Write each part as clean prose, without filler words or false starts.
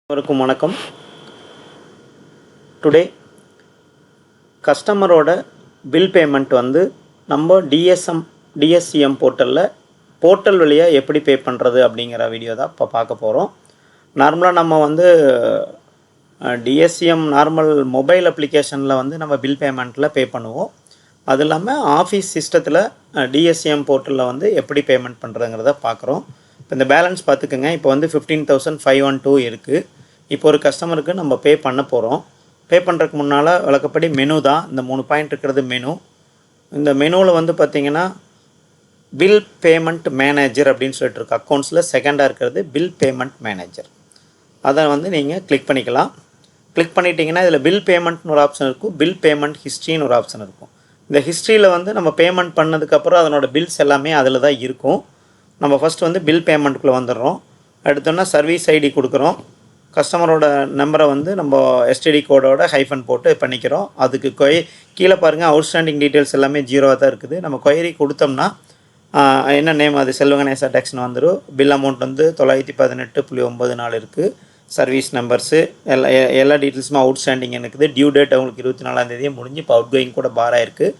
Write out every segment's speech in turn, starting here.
அனைவருக்கும் வணக்கம். டுடே கஸ்டமரோட பில் பேமெண்ட் வந்து நம்ம டிஎஸ்சிஎம் போர்ட்டல் வழியாக எப்படி பே பண்ணுறது அப்படிங்கிற வீடியோ தான் இப்போ பார்க்க போகிறோம். நார்மலாக நம்ம வந்து டிஎஸ்சிஎம் நார்மல் மொபைல் அப்ளிகேஷனில் வந்து நம்ம பில் பேமெண்ட்டில் பே பண்ணுவோம். அது இல்லாமல் ஆஃபீஸ் சிஸ்டத்தில் டிஎஸ்சிஎம் போர்ட்டலில் வந்து எப்படி பேமெண்ட் பண்ணுறதுங்கிறத பார்க்குறோம். இப்போ இந்த பேலன்ஸ் பார்த்துக்கோங்க. இப்போ வந்து 15,512 இருக்குது. இப்போ ஒரு கஸ்டமருக்கு நம்ம பே பண்ண போகிறோம். பே பண்ணுறதுக்கு முன்னால் வழக்கப்படி மெனு தான், இந்த 3 பாயிண்ட் இருக்கிறது மெனு. இந்த மெனுவில் வந்து பார்த்திங்கன்னா பில் பேமெண்ட் மேனேஜர் அப்படின்னு சொல்லிட்டு இருக்கு. அக்கௌண்ட்ஸில் செகண்டாக இருக்கிறது பில் பேமெண்ட் மேனேஜர். அதை வந்து நீங்கள் கிளிக் பண்ணிக்கலாம். கிளிக் பண்ணிட்டீங்கன்னா இதில் பில் பேமெண்ட்னு ஒரு ஆப்ஷன் இருக்கும், பில் பேமெண்ட் ஹிஸ்ட்ரின்னு ஒரு ஆப்ஷன் இருக்கும். இந்த ஹிஸ்ட்ரியில் வந்து நம்ம பேமெண்ட் பண்ணதுக்கப்புறம் அதனோட பில்ஸ் எல்லாமே அதில் தான் இருக்கும். நம்ம ஃபஸ்ட் வந்து பில் பேமெண்ட்டுக்குள்ளே வந்துடுறோம். எடுத்தோன்னா சர்வீஸ் ஐடி கொடுக்குறோம். கஸ்டமரோட நம்பரை வந்து நம்ம எஸ்டிடி கோடோட ஹைஃபன் போட்டு பண்ணிக்கிறோம். அதுக்கு கீழே பாருங்கள், அவுட்ஸ்டாண்டிங் டீட்டெயில்ஸ் எல்லாமே ஜீரோவாக தான் இருக்குது. நம்ம கொயரி கொடுத்தோம்னா என்ன நேம், அது செல்வகணேசா டேக்ஸ்னு வந்துடும். பில் அமௌண்ட் வந்து 918.94 இருக்குது. சர்வீஸ் நம்பர்ஸு எல்லா டீட்டெயில்ஸுமே அவுட்ஸ்டாண்டிங் இருக்குது. டியூ டேட் அவங்களுக்கு 24 முடிஞ்சு இப்போ அவுட் கோயிங் கூட பாராக இருக்குது.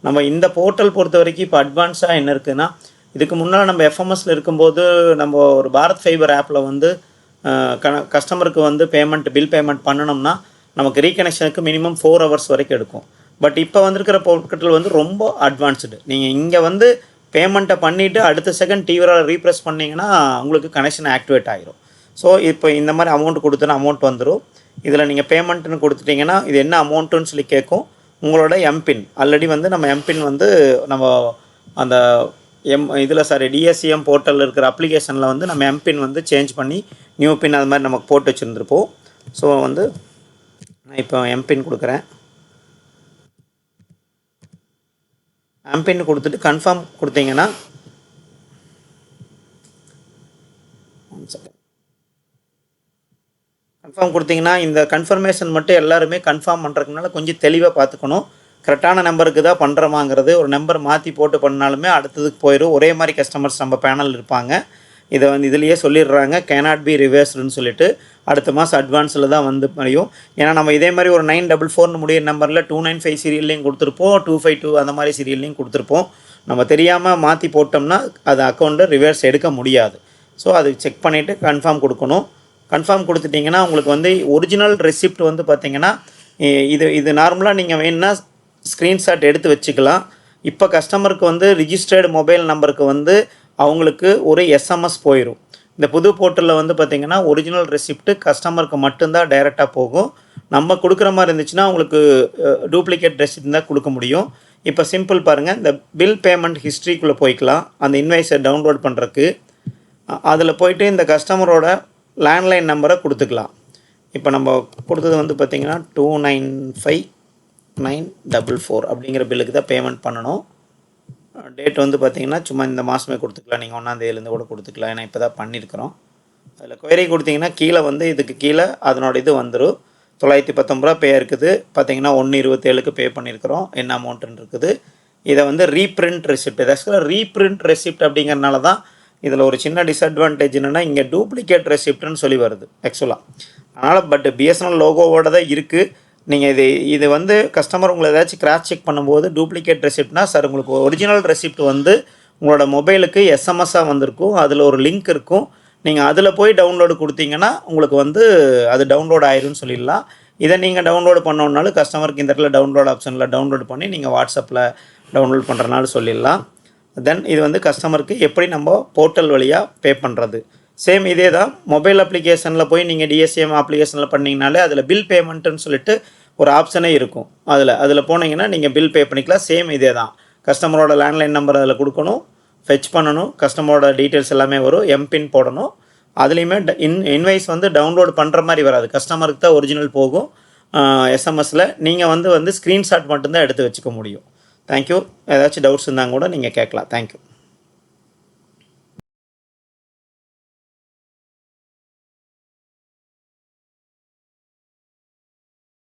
நம்ம இந்த போர்ட்டல் பொறுத்த வரைக்கும் இப்போ அட்வான்ஸாக என்ன இருக்குதுன்னா, இதுக்கு முன்னால் நம்ம எஃப்எம்எஸில் இருக்கும்போது நம்ம ஒரு பாரத் ஃபைபர் ஆப்பில் வந்து கஸ்டமருக்கு வந்து பில் பேமெண்ட் பண்ணணும்னா நமக்கு ரீகனெக்ஷனுக்கு மினிமம் 4 hours வரைக்கும் எடுக்கும். பட் இப்போ வந்திருக்கிற போர்ட்டல் வந்து ரொம்ப அட்வான்ஸ்டு. நீங்கள் இங்கே வந்து பேமெண்ட்டை பண்ணிவிட்டு அடுத்த செகண்ட் டிவியில் ரீப்ரெஸ் பண்ணிங்கன்னா உங்களுக்கு கனெக்ஷன் ஆக்டிவேட் ஆகிரும். ஸோ இப்போ இந்த மாதிரி அமௌண்ட் கொடுத்தோன்னா அமௌண்ட் வந்துடும். இதில் நீங்கள் பேமெண்ட்டுன்னு கொடுத்துட்டிங்கன்னா இது என்ன அமௌண்ட்டுன்னு சொல்லி கேட்கும். உங்களோட எம்பின் ஆல்ரெடி வந்து நம்ம எம்பின் வந்து நம்ம அந்த டிஎஸ்சிஎம் போர்ட்டலில் இருக்கிற அப்ளிகேஷனில் வந்து நம்ம எம்பின் வந்து சேஞ்ச் பண்ணி நியூ பின் அது மாதிரி நமக்கு போட்டு வச்சுருந்துருப்போம். ஸோ வந்து நான் இப்போ எம்பின் கொடுக்குறேன். எம்பின் கொடுத்துட்டு கன்ஃபார்ம் கொடுத்தீங்கன்னா இந்த கன்ஃபர்மேஷன் மட்டும் எல்லாருமே கன்ஃபார்ம் பண்ணுறதுனால கொஞ்சம் தெளிவாக பார்த்துக்கணும். கரெக்டான நம்பருக்கு தான் பண்ணுறோமாங்கிறது. ஒரு நம்பர் மாற்றி போட்டு பண்ணாலுமே அடுத்ததுக்கு போயிடும். ஒரே மாதிரி கஸ்டமர்ஸ் நம்ம பேனல் இருப்பாங்க. இதை வந்து இதுலேயே சொல்லிடுறாங்க, கேனாட் பி ரிவர்ஸ்டுன்னு சொல்லிட்டு. அடுத்த மாதம் அட்வான்ஸில் தான் வந்து முடியும். ஏன்னா நம்ம இதே மாதிரி ஒரு 944 முடிய நம்பரில் 295 சீரியல்லையும் கொடுத்துருப்போம், 252 அந்த மாதிரி சீரியல்லையும் கொடுத்துருப்போம். நம்ம தெரியாமல் மாற்றி போட்டோம்னா அது அக்கௌண்ட்டை ரிவர்ஸ் எடுக்க முடியாது. ஸோ அது செக் பண்ணிவிட்டு கன்ஃபார்ம் கொடுக்கணும். கன்ஃபார்ம் கொடுத்துட்டிங்கன்னா உங்களுக்கு வந்து ஒரிஜினல் ரெசிப்ட் வந்து பார்த்திங்கன்னா இது நார்மலாக நீங்கள் வேணுன்னா ஸ்க்ரீன்ஷாட் எடுத்து வச்சுக்கலாம். இப்போ கஸ்டமருக்கு வந்து ரிஜிஸ்டர்டு மொபைல் நம்பருக்கு வந்து அவங்களுக்கு ஒரு எஸ்எம்எஸ் போயிடும். இந்த புது போர்ட்டலில் வந்து பார்த்திங்கன்னா ஒரிஜினல் ரெசிப்ட்டு கஸ்டமருக்கு மட்டும்தான் டைரெக்டாக போகும். நம்ம கொடுக்குற மாதிரி இருந்துச்சுன்னா அவங்களுக்கு டூப்ளிகேட் ரெசிப்ட் தான் கொடுக்க முடியும். இப்போ சிம்பிள் பாருங்கள், இந்த பில் பேமெண்ட் ஹிஸ்ட்ரிக்குள்ளே போய்க்கலாம். அந்த இன்வாய்ஸை டவுன்லோட் பண்ணுறதுக்கு அதில் போய்ட்டு இந்த கஸ்டமரோட லேண்ட்லைன் நம்பரை கொடுத்துக்கலாம். இப்போ நம்ம கொடுத்தது வந்து பார்த்திங்கன்னா 295,944 அப்படிங்கிற பில்லுக்கு தான் பேமெண்ட் பண்ணணும். டேட் வந்து பார்த்திங்கன்னா சும்மா இந்த மாதமே கொடுத்துக்கலாம். நீங்கள் 1ஆம் தேதியிலேருந்து கூட கொடுத்துக்கலாம். ஏன்னா இப்போ தான் பண்ணியிருக்கிறோம். அதில் கொயரி கொடுத்தீங்கன்னா கீழே வந்து இதுக்கு கீழே அதனோட இது வந்துடும். 919 பே இருக்குது. பார்த்திங்கன்னா 1/27க்கு பே பண்ணியிருக்கிறோம். என்ன அமௌண்ட்டுன்னு இருக்குது. இதை வந்து ரீப்ரிண்ட் ரெசிப்ட், ரீப்ரிண்ட் ரெசிப்ட் அப்படிங்கிறனால தான் இதில் ஒரு சின்ன டிஸ்அட்வான்டேஜ் என்னென்னா இங்கே டூப்ளிகேட் ரெசிப்ட்னு சொல்லி வருது ஆக்சுவலாக. அதனால் பட் பிஎஸ்என்எல் லோகோவோட தான் இருக்குது. நீங்கள் இது வந்து கஸ்டமர் உங்களை ஏதாச்சும் கிராஸ் செக் பண்ணும்போது டூப்ளிகேட் ரெசிப்ட்னா சார் உங்களுக்கு ஒரிஜினல் ரெசிப்ட் வந்து உங்களோட மொபைலுக்கு எஸ்எம்எஸ்ஸாக வந்திருக்கும். அதில் ஒரு லிங்க் இருக்கும். நீங்கள் அதில் போய் டவுன்லோடு கொடுத்தீங்கன்னா உங்களுக்கு வந்து அது டவுன்லோட் ஆயிரும்னு சொல்லிடலாம். இதை நீங்கள் டவுன்லோடு பண்ணோன்னாலும் கஸ்டமருக்கு இந்த இடத்துல டவுன்லோட் ஆப்ஷனில் டவுன்லோட் பண்ணி நீங்கள் வாட்ஸ்அப்பில் டவுன்லோட் பண்ணுறனாலும் சொல்லிடலாம். தென் இது வந்து கஸ்டமருக்கு எப்படி நம்ம போர்ட்டல் வழியாக பே பண்ணுறது. சேம் இதே தான் மொபைல் அப்ளிகேஷனில் போய் நீங்கள் டிஎஸ்சிஎம் அப்ளிகேஷனில் பண்ணிங்கனாலே அதில் பில் பேமெண்ட்டுன்னு சொல்லிட்டு ஒரு ஆப்ஷனே இருக்கும். அதில் போனீங்கன்னா நீங்கள் பில் பே பண்ணிக்கலாம். சேம் இதே தான். கஸ்டமரோட லேண்ட்லைன் நம்பர் அதில் கொடுக்கணும், ஃபெச் பண்ணணும், கஸ்டமரோட டீட்டெயில்ஸ் எல்லாமே வரும், எம்பின் போடணும். அதுலேயுமே இன்வாய்ஸ் வந்து டவுன்லோட் பண்ணுற மாதிரி வராது. கஸ்டமருக்கு தான் ஒரிஜினல் போகும் எஸ்எம்எஸில். நீங்கள் வந்து ஸ்க்ரீன்ஷாட் மட்டும்தான் எடுத்து வச்சுக்க முடியும். தேங்க்யூ. ஏதாச்சும் டவுட்ஸ் இருந்தால் கூட நீங்கள் கேட்கலாம். தேங்க்யூ.